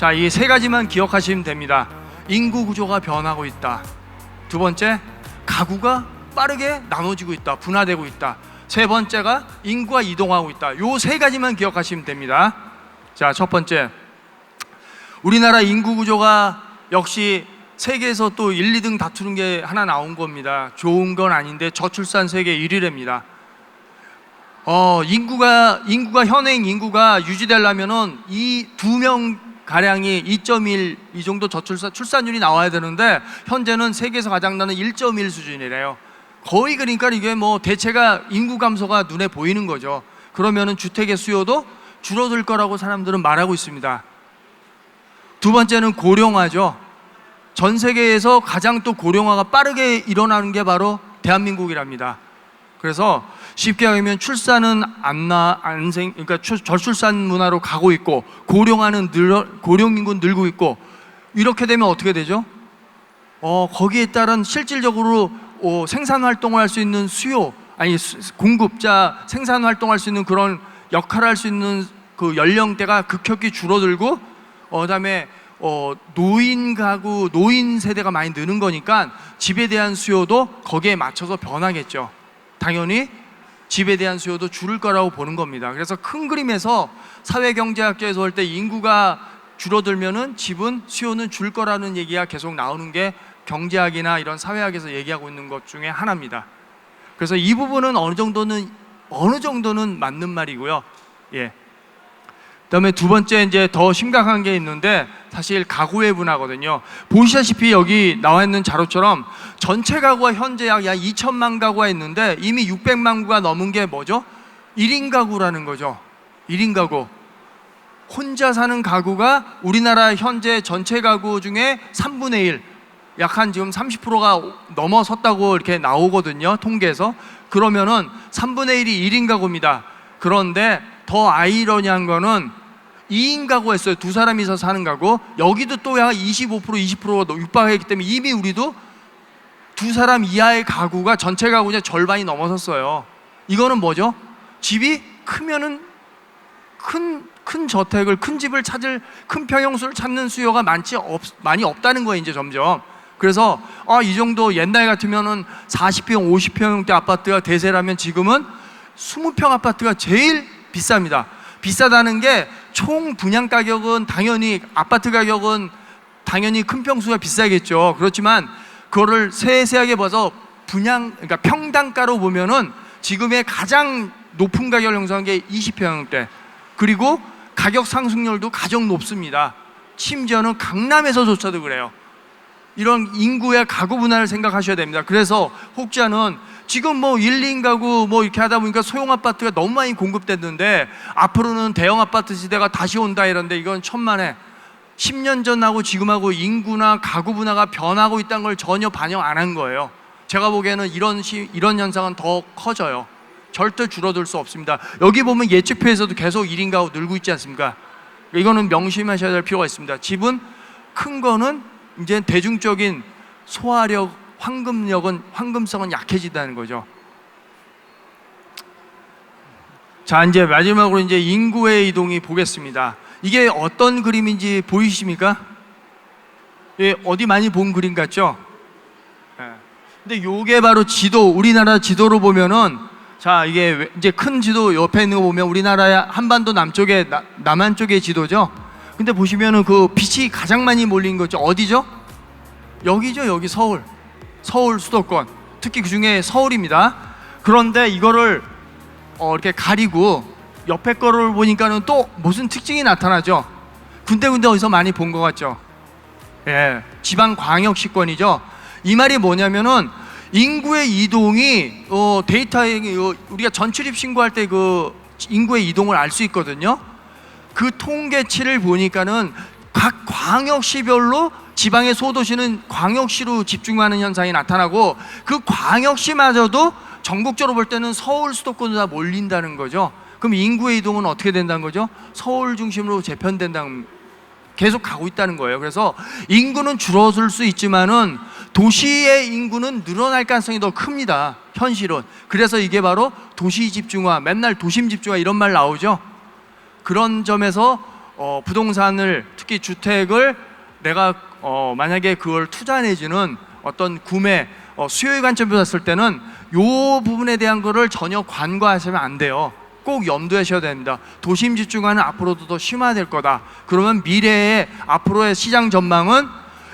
자, 이 세 가지만 기억하시면 됩니다. 인구 구조가 변하고 있다. 두 번째, 가구가 빠르게 나눠지고 있다, 분화되고 있다. 세 번째가 인구가 이동하고 있다. 요 세 가지만 기억하시면 됩니다. 자, 첫 번째, 우리나라 인구 구조가 역시 세계에서 또 1, 2등 다투는 게 하나 나온 겁니다. 좋은 건 아닌데 저출산 세계 1위랍니다. 현행 인구가 유지되려면은 이 2명 가량이 2.1 이 정도 출산율이 나와야 되는데 현재는 세계에서 가장 나는 1.1 수준이래요. 거의 그러니까 이게 뭐 대체가 인구 감소가 눈에 보이는 거죠. 그러면은 주택의 수요도 줄어들 거라고 사람들은 말하고 있습니다. 두 번째는 고령화죠. 전 세계에서 가장 또 고령화가 빠르게 일어나는 게 바로 대한민국이랍니다. 그래서 쉽게 하면 출산은 그러니까 저출산 문화로 가고 있고 고령 인구는 늘고 있고, 이렇게 되면 어떻게 되죠? 거기에 따른 실질적으로 생산 활동을 할 수 있는 공급자 생산 활동할 수 있는 그런 역할을 할 수 있는 그 연령대가 급격히 줄어들고, 그다음에 노인 세대가 많이 느는 거니까 집에 대한 수요도 거기에 맞춰서 변하겠죠. 당연히 집에 대한 수요도 줄을 거라고 보는 겁니다. 그래서 큰 그림에서 사회경제학자에서 볼 때 인구가 줄어들면은 집은 수요는 줄 거라는 얘기가 계속 나오는 게 경제학이나 이런 사회학에서 얘기하고 있는 것 중에 하나입니다. 그래서 이 부분은 어느 정도는 맞는 말이고요. 예. 그다음에 두 번째, 이제 더 심각한 게 있는데 사실 가구의 분화거든요. 보시다시피 여기 나와 있는 자료처럼 전체 가구가 현재 약 2천만 가구가 있는데 이미 600만 가구가 넘은 게 뭐죠? 1인 가구라는 거죠. 1인 가구. 혼자 사는 가구가 우리나라 현재 전체 가구 중에 3분의 1, 약 한 지금 30%가 넘어섰다고 이렇게 나오거든요, 통계에서. 그러면은 3분의 1이 1인 가구입니다. 그런데 더 아이러니한 거는 2인 가구가 있어요. 두 사람이서 사는 가구. 여기도 또 약 25%, 20%가 육박했기 때문에 이미 우리도 두 사람 이하의 가구가 전체 가구의 절반이 넘어섰어요. 이거는 뭐죠? 집이 크면은 큰 저택을, 큰 집을 큰 평형수를 찾는 수요가 많이 없다는 거예요, 이제 점점. 그래서 이 정도 옛날 같으면은 40평, 50평대 아파트가 대세라면 지금은 20평 아파트가 제일 비쌉니다. 비싸다는 게 총 분양 가격은 당연히, 아파트 가격은 당연히 큰 평수가 비싸겠죠. 그렇지만 그거를 세세하게 봐서 그러니까 평당가로 보면은 지금의 가장 높은 가격을 형성한 게 20평대. 그리고 가격 상승률도 가장 높습니다. 심지어는 강남에서조차도 그래요. 이런 인구의 가구 분화를 생각하셔야 됩니다. 그래서 혹자는 지금 1, 2인 가구 이렇게 하다 보니까 소형 아파트가 너무 많이 공급됐는데 앞으로는 대형 아파트 시대가 다시 온다 이런데, 이건 천만에 10년 전하고 지금하고 인구나 가구 분화가 변하고 있다는 걸 전혀 반영 안 한 거예요. 제가 보기에는 이런 현상은 더 커져요. 절대 줄어들 수 없습니다. 여기 보면 예측표에서도 계속 1인 가구 늘고 있지 않습니까? 이거는 명심하셔야 될 필요가 있습니다. 집은 큰 거는 이제 대중적인 소화력, 황금성은 약해진다는 거죠. 자, 이제 마지막으로 이제 인구의 이동이 보겠습니다. 이게 어떤 그림인지 보이십니까? 예, 어디 많이 본 그림 같죠? 예. 근데 요게 바로 우리나라 지도로 보면은, 자, 이게 이제 큰 지도 옆에 있는 거 보면 우리나라의 한반도 남쪽에 남한 쪽의 지도죠. 근데 보시면은 그 빛이 가장 많이 몰린 거죠. 어디죠? 여기죠. 여기 서울 수도권, 특히 그 중에 서울입니다. 그런데 이거를 이렇게 가리고 옆에 거를 보니까는 또 무슨 특징이 나타나죠. 군데군데 어디서 많이 본 것 같죠. 예, 지방광역시권이죠. 이 말이 뭐냐면은 인구의 이동이 데이터에 우리가 전출입 신고할 때 그 인구의 이동을 알 수 있거든요. 그 통계치를 보니까는 각 광역시별로 지방의 소도시는 광역시로 집중하는 현상이 나타나고, 그 광역시마저도 전국적으로 볼 때는 서울 수도권으로 다 몰린다는 거죠. 그럼 인구의 이동은 어떻게 된다는 거죠? 서울 중심으로 재편된다는, 계속 가고 있다는 거예요. 그래서 인구는 줄어들 수 있지만은 도시의 인구는 늘어날 가능성이 더 큽니다, 현실은. 그래서 이게 바로 도시 집중화, 맨날 도심 집중화 이런 말 나오죠. 그런 점에서 부동산을, 특히 주택을 내가 만약에 그걸 투자 내지는 어떤 구매 수요의 관점에서 봤을 때는 이 부분에 대한 거를 전혀 간과하시면 안 돼요. 꼭 염두하셔야 됩니다. 도심 집중화는 앞으로도 더 심화될 거다. 그러면 미래의 앞으로의 시장 전망은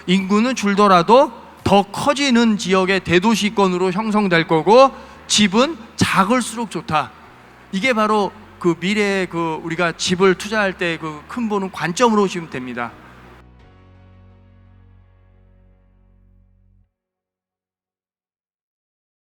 인구는 줄더라도 더 커지는 지역의 대도시권으로 형성될 거고 집은 작을수록 좋다. 이게 바로 그 미래의 그 우리가 집을 투자할 때 그 큰 보는 관점으로 보시면 됩니다.